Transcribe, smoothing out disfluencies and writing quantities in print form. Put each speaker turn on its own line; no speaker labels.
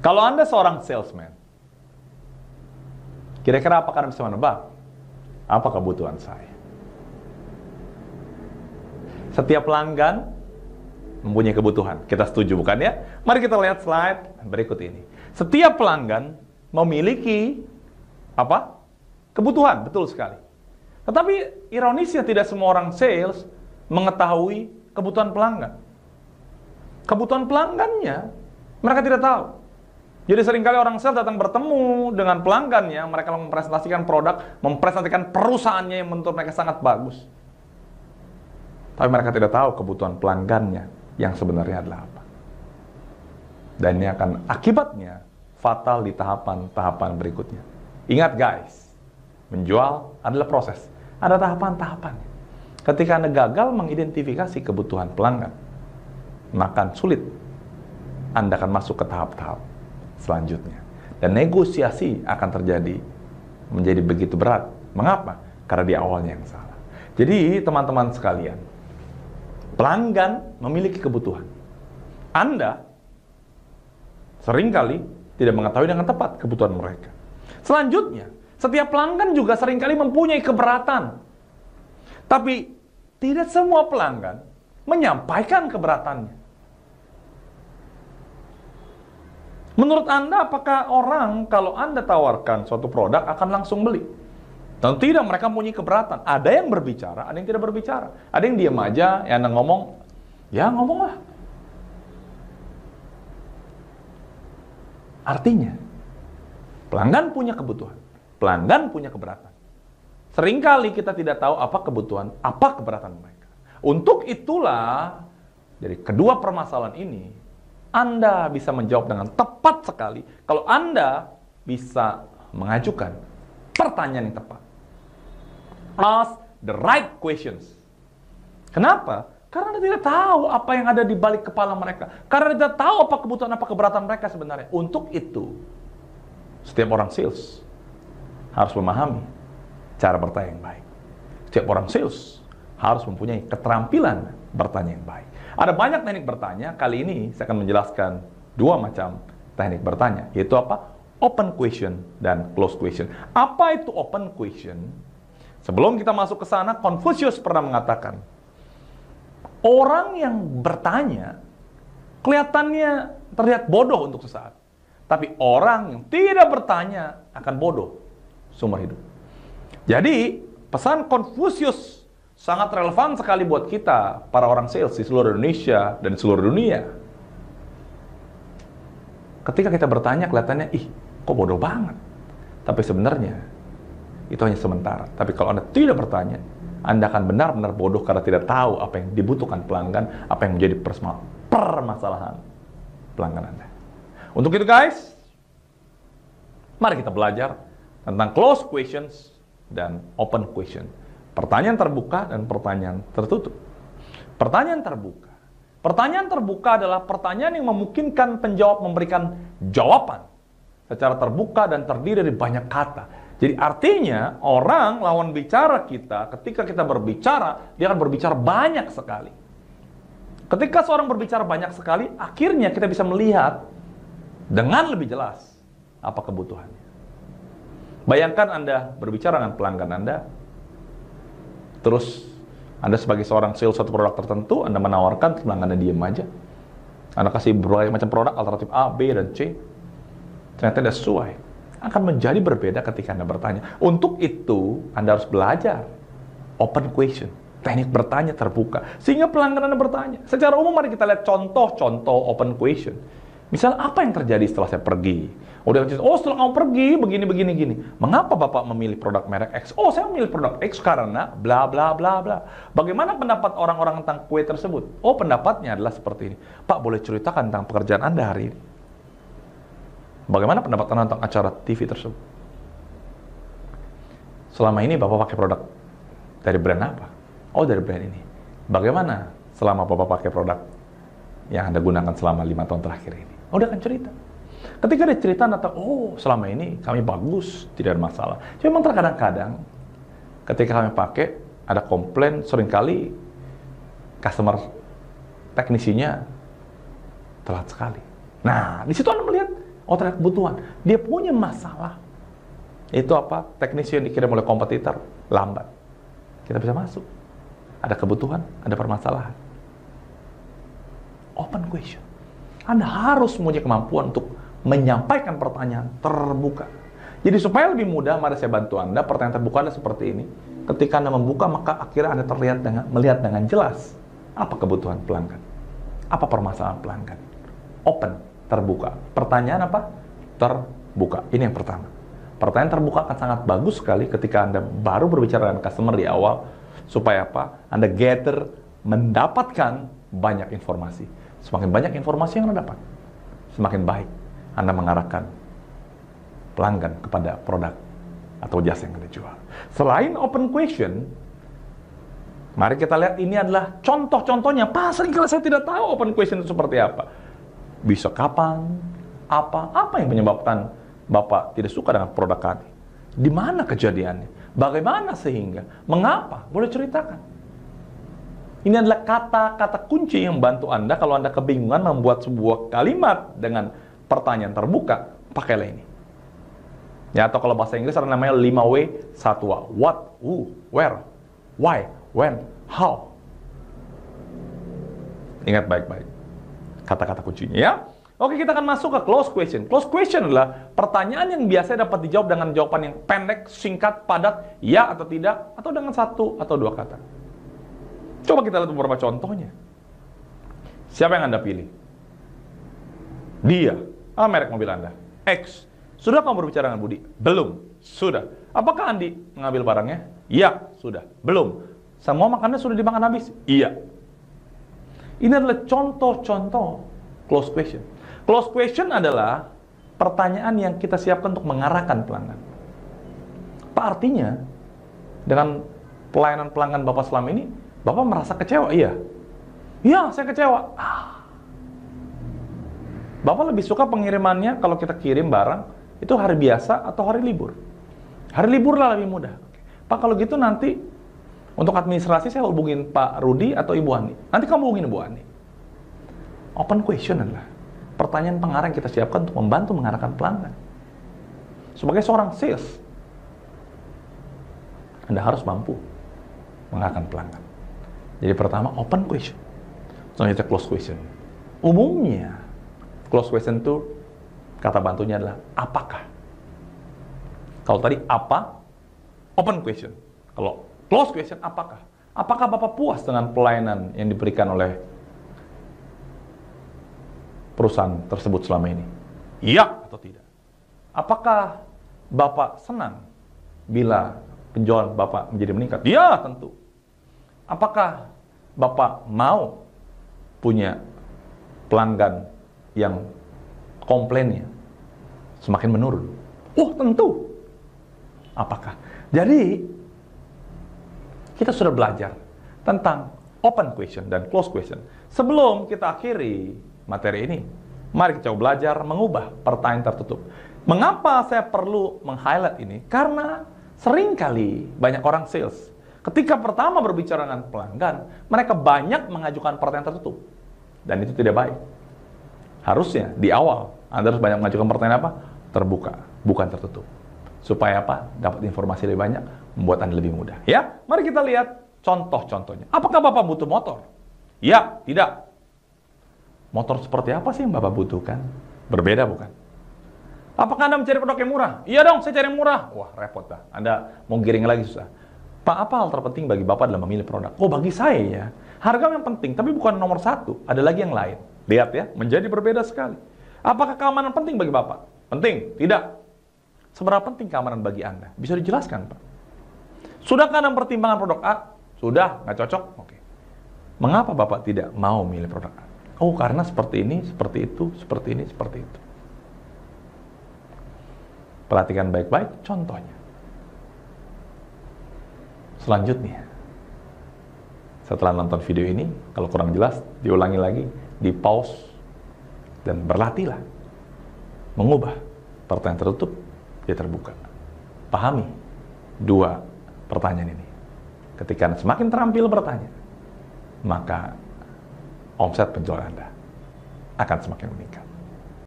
Kalau Anda seorang salesman, kira-kira apakah Anda bisa menebak apa kebutuhan saya? Setiap pelanggan mempunyai kebutuhan. Kita setuju bukan ya? Mari kita lihat slide berikut ini. Setiap pelanggan memiliki apa? Kebutuhan, betul sekali. Tetapi ironisnya tidak semua orang sales mengetahui kebutuhan pelanggan. Kebutuhan pelanggannya mereka tidak tahu. Jadi seringkali orang sales datang bertemu dengan pelanggannya, mereka mempresentasikan produk, mempresentasikan perusahaannya yang menurut mereka sangat bagus. Tapi mereka tidak tahu kebutuhan pelanggannya yang sebenarnya adalah apa. Dan ini akan akibatnya fatal di tahapan-tahapan berikutnya. Ingat guys, menjual adalah proses. Ada tahapan-tahapannya. Ketika Anda gagal mengidentifikasi kebutuhan pelanggan, maka sulit Anda akan masuk ke tahap-tahap selanjutnya. Dan negosiasi akan terjadi menjadi begitu berat. Mengapa? Karena di awalnya yang salah. Jadi teman-teman sekalian, pelanggan memiliki kebutuhan. Anda seringkali tidak mengetahui dengan tepat kebutuhan mereka. Selanjutnya, setiap pelanggan juga seringkali mempunyai keberatan. Tapi tidak semua pelanggan menyampaikan keberatannya. Menurut Anda, apakah orang kalau Anda tawarkan suatu produk akan langsung beli? Tentu tidak, mereka mempunyai keberatan. Ada yang berbicara, ada yang tidak berbicara. Ada yang diam aja, yang Anda ngomong, ya ngomonglah. Artinya, pelanggan punya kebutuhan, pelanggan punya keberatan. Seringkali kita tidak tahu apa kebutuhan, apa keberatan mereka. Untuk itulah, dari kedua permasalahan ini, Anda bisa menjawab dengan tepat sekali kalau Anda bisa mengajukan pertanyaan yang tepat. Ask the right questions. Kenapa? Karena Anda tidak tahu apa yang ada di balik kepala mereka. Karena Anda tidak tahu apa kebutuhan, apa keberatan mereka sebenarnya. Untuk itu, setiap orang sales harus memahami cara bertanya yang baik. Setiap orang sales harus mempunyai keterampilan bertanya yang baik. Ada banyak teknik bertanya. Kali ini saya akan menjelaskan dua macam teknik bertanya, yaitu apa? Open question dan closed question. Apa itu open question? Sebelum kita masuk ke sana, Confucius pernah mengatakan, orang yang bertanya kelihatannya terlihat bodoh untuk sesaat, tapi orang yang tidak bertanya akan bodoh seumur hidup. Jadi, pesan Confucius sangat relevan sekali buat kita, para orang sales di seluruh Indonesia dan di seluruh dunia. Ketika kita bertanya, kelihatannya, ih, kok bodoh banget. Tapi sebenarnya, itu hanya sementara. Tapi kalau Anda tidak bertanya, Anda akan benar-benar bodoh karena tidak tahu apa yang dibutuhkan pelanggan, apa yang menjadi permasalahan pelanggan Anda. Untuk itu guys, mari kita belajar tentang closed questions dan open question. Pertanyaan terbuka dan pertanyaan tertutup. Pertanyaan terbuka. Pertanyaan terbuka adalah pertanyaan yang memungkinkan penjawab memberikan jawaban secara terbuka dan terdiri dari banyak kata. Jadi artinya orang lawan bicara kita, ketika kita berbicara, dia akan berbicara banyak sekali. Ketika seorang berbicara banyak sekali, akhirnya kita bisa melihat dengan lebih jelas apa kebutuhannya. Bayangkan Anda berbicara dengan pelanggan Anda, terus Anda sebagai seorang sales satu produk tertentu, Anda menawarkan, pelanggan Anda diam aja. Anda kasih berbagai macam produk, alternatif A, B, dan C. Ternyata tidak sesuai. Akan menjadi berbeda ketika Anda bertanya. Untuk itu, Anda harus belajar open question, teknik bertanya terbuka, sehingga pelanggan Anda bertanya. Secara umum, mari kita lihat contoh-contoh open question. Misal, apa yang terjadi setelah saya pergi? Setelah kamu pergi, begini. Mengapa Bapak memilih produk merek X? Oh, saya memilih produk X karena bla bla bla bla. Bagaimana pendapat orang-orang tentang kue tersebut? Oh, pendapatnya adalah seperti ini. Pak, boleh ceritakan tentang pekerjaan Anda hari ini? Bagaimana pendapat Anda tentang acara TV tersebut? Selama ini Bapak pakai produk dari brand apa? Oh, dari brand ini. Bagaimana selama Bapak pakai produk yang Anda gunakan selama 5 tahun terakhir ini? Oh, dia akan cerita. Ketika dia cerita, Anda tahu, oh, selama ini kami bagus, tidak ada masalah. Cuma memang terkadang-kadang, ketika kami pakai, ada komplain, seringkali customer teknisinya telat sekali. Nah, di situ Anda melihat, Oh, ternyata kebutuhan. Dia punya masalah. Itu apa? Teknisi yang dikirim oleh kompetitor lambat. Kita bisa masuk. Ada kebutuhan, ada permasalahan. Open question. Anda harus punya kemampuan untuk menyampaikan pertanyaan terbuka. Jadi supaya lebih mudah, mari saya bantu Anda. Pertanyaan terbuka Anda seperti ini. Ketika Anda membuka, maka akhirnya Anda melihat dengan jelas apa kebutuhan pelanggan, apa permasalahan pelanggan. Open, terbuka. Pertanyaan apa? Terbuka. Ini yang pertama. Pertanyaan terbuka akan sangat bagus sekali ketika Anda baru berbicara dengan customer di awal. Supaya apa? Anda mendapatkan banyak informasi. Semakin banyak informasi yang Anda dapat, semakin baik Anda mengarahkan pelanggan kepada produk atau jasa yang Anda jual. Selain open question, mari kita lihat ini adalah contoh-contohnya. Seringkali saya tidak tahu open question itu seperti apa. Bisa kapan, apa yang menyebabkan Bapak tidak suka dengan produk kami? Di mana kejadiannya? Bagaimana sehingga? Mengapa? Boleh ceritakan. Ini adalah kata-kata kunci yang membantu Anda kalau Anda kebingungan membuat sebuah kalimat dengan pertanyaan terbuka, pakailah ini. Ya, atau kalau bahasa Inggris ada namanya 5W 1A. What, who, where, why, when, how. Ingat baik-baik kata-kata kuncinya ya. Oke, kita akan masuk ke close question. Close question adalah pertanyaan yang biasa dapat dijawab dengan jawaban yang pendek, singkat, padat, ya atau tidak, atau dengan satu atau dua kata. Coba kita lihat beberapa contohnya. Siapa yang Anda pilih? Dia. Apa merek mobil Anda? X. Sudah kamu berbicara dengan Budi? Belum. Sudah. Apakah Andi mengambil barangnya? Iya. Sudah. Belum. Semua makanannya sudah dimakan habis? Iya. Ini adalah contoh-contoh close question. Close question adalah pertanyaan yang kita siapkan untuk mengarahkan pelanggan. Apa artinya? Dengan pelayanan pelanggan Bapak selama ini, Bapak merasa kecewa? Iya. Iya, saya kecewa. Bapak lebih suka pengirimannya kalau kita kirim barang, itu hari biasa atau hari libur? Hari libur lah lebih mudah. Pak, kalau gitu nanti untuk administrasi saya hubungin Pak Rudi atau Ibu Ani. Nanti kamu hubungin Ibu Ani. Open question adalah pertanyaan pengarah yang kita siapkan untuk membantu mengarahkan pelanggan. Sebagai seorang sales, Anda harus mampu mengarahkan pelanggan. Jadi pertama, open question. Selanjutnya close question. Umumnya, close question itu kata bantunya adalah apakah. Kalau tadi apa, open question. Kalau close question, apakah? Apakah Bapak puas dengan pelayanan yang diberikan oleh perusahaan tersebut selama ini? Iya atau tidak? Apakah Bapak senang bila penjualan Bapak menjadi meningkat? Ya, tentu. Apakah Bapak mau punya pelanggan yang komplainnya semakin menurun? Oh, tentu. Apakah? Jadi, kita sudah belajar tentang open question dan close question. Sebelum kita akhiri materi ini, mari kita belajar mengubah pertanyaan tertutup. Mengapa saya perlu meng-highlight ini? Karena seringkali banyak orang sales, ketika pertama berbicara dengan pelanggan, mereka banyak mengajukan pertanyaan tertutup. Dan itu tidak baik. Harusnya di awal, Anda harus banyak mengajukan pertanyaan apa? Terbuka, bukan tertutup. Supaya apa? Dapat informasi lebih banyak, membuat Anda lebih mudah. Ya, mari kita lihat contoh-contohnya. Apakah Bapak butuh motor? Ya, tidak. Motor seperti apa sih yang Bapak butuhkan? Berbeda bukan? Apakah Anda mencari produk yang murah? Iya dong, saya cari yang murah. Wah, repot dah. Anda mau giring lagi susah. Pak, apa hal terpenting bagi Bapak dalam memilih produk? Oh, bagi saya ya, harga yang penting, tapi bukan nomor satu. Ada lagi yang lain. Lihat ya, menjadi berbeda sekali. Apakah keamanan penting bagi Bapak? Penting? Tidak. Seberapa penting keamanan bagi Anda? Bisa dijelaskan, Pak. Sudahkah Anda mempertimbangkan produk A? Sudah, nggak cocok? Oke. Mengapa Bapak tidak mau milih produk A? Oh, karena seperti ini, seperti itu, seperti ini, seperti itu. Perhatikan baik-baik contohnya. Selanjutnya, setelah nonton video ini, kalau kurang jelas, diulangi lagi, di pause, dan berlatihlah mengubah pertanyaan tertutup jadi terbuka. Pahami dua pertanyaan ini. Ketika Anda semakin terampil bertanya, maka omset penjualan Anda akan semakin meningkat.